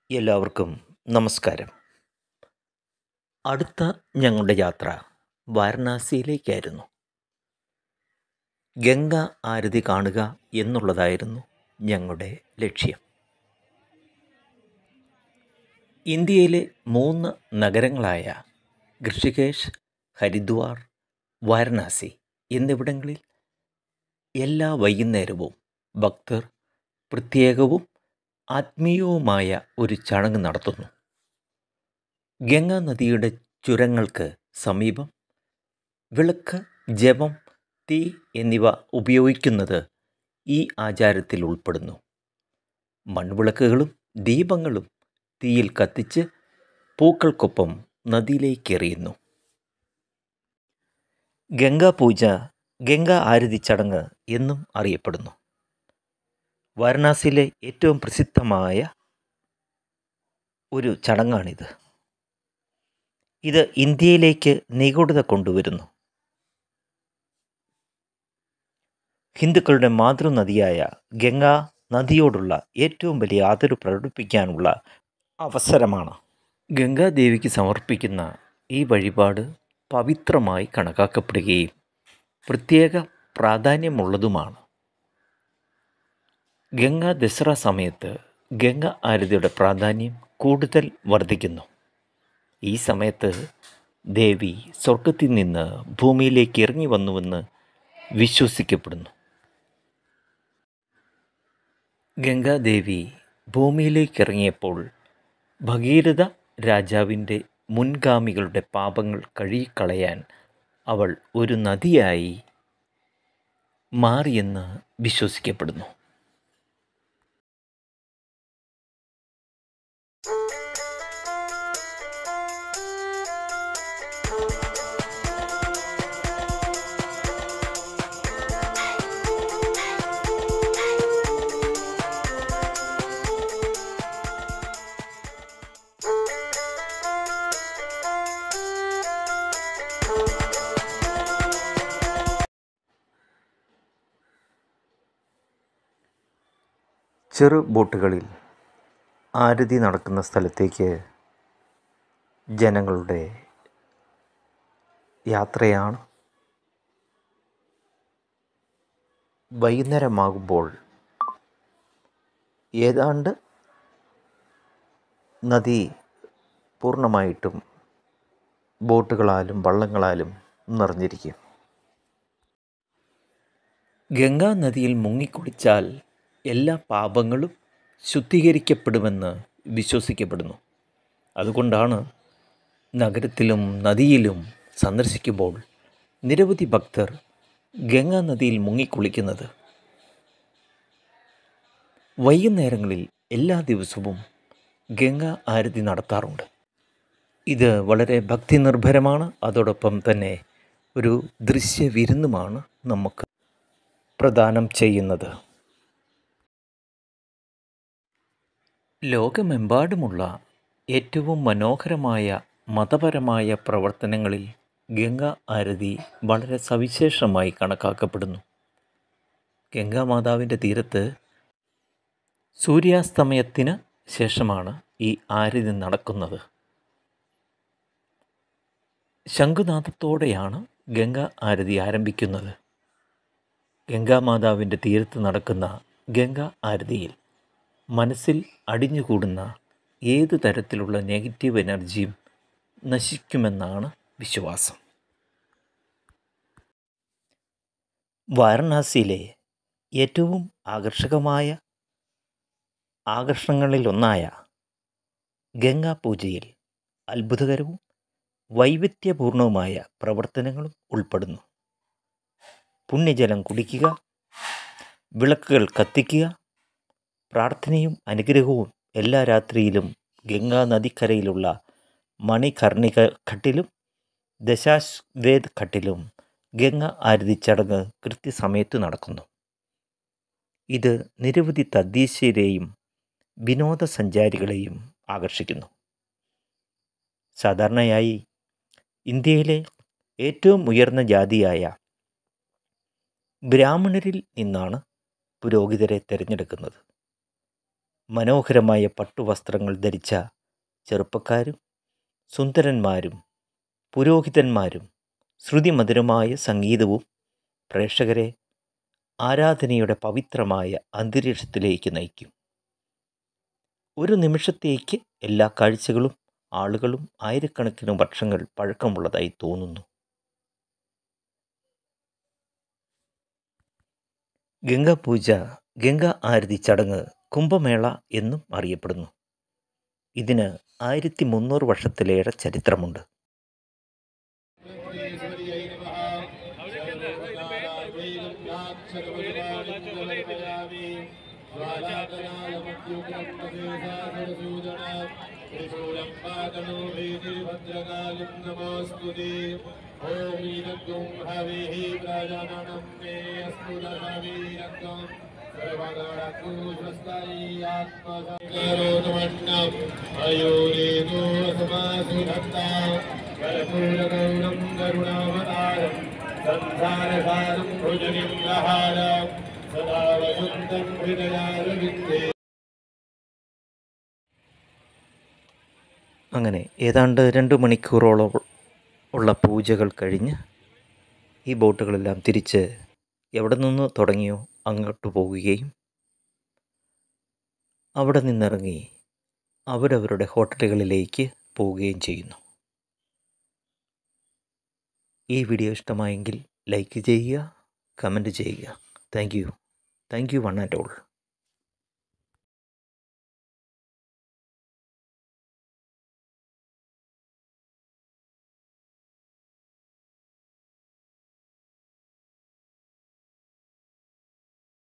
എല്ലാവർക്കും നമസ്കാരം. അടുത്ത ഞങ്ങളുടെ യാത്ര വാരണാസിയിലേക്കായിരുന്നു. ഗംഗ ആരതി കാണുക എന്നുള്ളതായിരുന്നു ഞങ്ങളുടെ ലക്ഷ്യം. ഇന്ത്യയിലെ 3 നഗരങ്ങളായ ഋഷികേശ്, ഹരിദ്വാർ, വാരണാസി എന്നിവിടങ്ങളിൽ എല്ലാ വൈകുന്നേരവും ഭക്തർ പ്രത്യേകവും ആത്മീയവുമായ ഒരു ചടങ്ങ് നടത്തുന്നു. ഗംഗാ നദിയുടെ ചുരങ്ങൾക്ക് സമീപം വിളക്ക്, ജപം, തീ എന്നിവ ഉപയോഗിക്കുന്നത് ഈ ആചാരത്തിൽ ഉൾപ്പെടുന്നു. മൺവിളക്കുകളും ദീപങ്ങളും തീയിൽ കത്തിച്ച് പൂക്കൾക്കൊപ്പം നദിയിലേക്ക് എറിയുന്നു. ഗംഗാപൂജ, ഗംഗാ ആരതി ചടങ്ങ് എന്നും അറിയപ്പെടുന്നു. വാരണാസിയിലെ ഏറ്റവും പ്രസിദ്ധമായ ഒരു ചടങ്ങാണിത്. ഇത് ഇന്ത്യയിലേക്ക് നിഗൂഢത കൊണ്ടുവരുന്നു. ഹിന്ദുക്കളുടെ മാതൃനദിയായ ഗംഗാ നദിയോടുള്ള ഏറ്റവും വലിയ ആദരവ് പ്രകടിപ്പിക്കാനുള്ള അവസരമാണ്. ഗംഗാദേവിക്ക് സമർപ്പിക്കുന്ന ഈ വഴിപാട് പവിത്രമായി കണക്കാക്കപ്പെടുകയും പ്രത്യേക പ്രാധാന്യമുള്ളതുമാണ്. ഗംഗാ ദസറ സമയത്ത് ഗംഗാ ആരതിയുടെ പ്രാധാന്യം കൂടുതൽ വർദ്ധിക്കുന്നു. ഈ സമയത്ത് ദേവി സ്വർഗത്തിൽ നിന്ന് ഭൂമിയിലേക്ക് ഇറങ്ങി വന്നുവെന്ന് വിശ്വസിക്കപ്പെടുന്നു. ഗംഗാദേവി ഭൂമിയിലേക്ക് ഇറങ്ങിയപ്പോൾ ഭഗീരഥ രാജാവിൻ്റെ മുൻഗാമികളുടെ പാപങ്ങൾ കഴുകിക്കളയാൻ അവൾ ഒരു നദിയായി മാറിയെന്ന് വിശ്വസിക്കപ്പെടുന്നു. ചെറു ബോട്ടുകളിൽ ആരതി നടക്കുന്ന സ്ഥലത്തേക്ക് ജനങ്ങളുടെ യാത്രയാണ്. വൈകുന്നേരമാകുമ്പോൾ ഏതാണ്ട് നദി പൂർണ്ണമായിട്ടും ബോട്ടുകളാലും വള്ളങ്ങളാലും നിറഞ്ഞിരിക്കും. ഗംഗാ നദിയിൽ മുങ്ങിക്കുളിച്ചാൽ എല്ലാ പാപങ്ങളും ശുദ്ധീകരിക്കപ്പെടുമെന്ന് വിശ്വസിക്കപ്പെടുന്നു. അതുകൊണ്ടാണ് നഗരത്തിലും നദിയിലും സന്ദർശിക്കുമ്പോൾ നിരവധി ഭക്തർ ഗംഗാ നദിയിൽ മുങ്ങിക്കുളിക്കുന്നത്. വൈകുന്നേരങ്ങളിൽ എല്ലാ ദിവസവും ഗംഗാ ആരതി നടത്താറുണ്ട്. ഇത് വളരെ ഭക്തി നിർഭരമാണ്. അതോടൊപ്പം തന്നെ ഒരു ദൃശ്യവിരുന്നുമാണ് നമുക്ക് പ്രദാനം ചെയ്യുന്നത്. ലോകമെമ്പാടുമുള്ള ഏറ്റവും മനോഹരമായ മതപരമായ പ്രവർത്തനങ്ങളിൽ ഗംഗാ ആരതി വളരെ സവിശേഷമായി കണക്കാക്കപ്പെടുന്നു. ഗംഗാമാതാവിൻ്റെ തീരത്ത് സൂര്യാസ്തമയത്തിന് ശേഷമാണ് ഈ ആരതി നടക്കുന്നത്. ശംഖുനാദത്തോടെയാണ് ഗംഗാ ആരതി ആരംഭിക്കുന്നത്. ഗംഗാമാതാവിൻ്റെ തീരത്ത് നടക്കുന്ന ഗംഗാ ആരതിയിൽ മനസ്സിൽ അടിഞ്ഞുകൂടുന്ന ഏത് തരത്തിലുള്ള നെഗറ്റീവ് എനർജിയും നശിക്കുമെന്നാണ് വിശ്വാസം. വാരണാസിയിലെ ഏറ്റവും ആകർഷണങ്ങളിലൊന്നായ ഗംഗാ പൂജയിൽ അത്ഭുതകരവും വൈവിധ്യപൂർണവുമായ പ്രവർത്തനങ്ങളും ഉൾപ്പെടുന്നു. പുണ്യജലം കുടിക്കുക, വിളക്കുകൾ കത്തിക്കുക, പ്രാർത്ഥനയും അനുഗ്രഹവും എല്ലാ രാത്രിയിലും ഗംഗാ നദിക്കരയിലുള്ള മണികർണിക ഘട്ടിലും ദശാശ്വേത് ഘട്ടിലും ഗംഗാ ആരതി ചടങ്ങ് കൃത്യസമയത്ത് നടക്കുന്നു. ഇത് നിരവധി തദ്ദേശീയരെയും വിനോദസഞ്ചാരികളെയും ആകർഷിക്കുന്നു. സാധാരണയായി ഇന്ത്യയിലെ ഏറ്റവും ഉയർന്ന ജാതിയായ ബ്രാഹ്മണരിൽ നിന്നാണ് പുരോഹിതരെ തിരഞ്ഞെടുക്കുന്നത്. മനോഹരമായ പട്ടുവസ്ത്രങ്ങൾ ധരിച്ച ചെറുപ്പക്കാരും സുന്ദരന്മാരും പുരോഹിതന്മാരും ശ്രുതിമധുരമായ സംഗീതവും പ്രേക്ഷകരെ ആരാധനയുടെ പവിത്രമായ അന്തരീക്ഷത്തിലേക്ക് നയിക്കും. ഒരു നിമിഷത്തേക്ക് എല്ലാ കാഴ്ചകളും ആളുകളും ആയിരക്കണക്കിന് വർഷങ്ങൾ പഴക്കമുള്ളതായി തോന്നുന്നു. ഗംഗാപൂജ, ഗംഗാ ആരതി ചടങ്ങ് കുംഭമേള എന്നും അറിയപ്പെടുന്നു. ഇതിന് 1300 വർഷത്തിലേറെ ചരിത്രമുണ്ട്. അങ്ങനെ ഏതാണ്ട് 2 മണിക്കൂറോളം ഉള്ള പൂജകൾ കഴിഞ്ഞ് ഈ ബോട്ടുകളെല്ലാം തിരിച്ച് എവിടെ നിന്ന് തുടങ്ങിയോ അങ്ങോട്ട് പോകുകയും അവിടെ നിന്നിറങ്ങി അവരവരുടെ ഹോട്ടലുകളിലേക്ക് പോവുകയും ചെയ്യുന്നു. ഈ വീഡിയോ ഇഷ്ടമായെങ്കിൽ ലൈക്ക് ചെയ്യുക, കമൻറ്റ് ചെയ്യുക. Thank you one and all.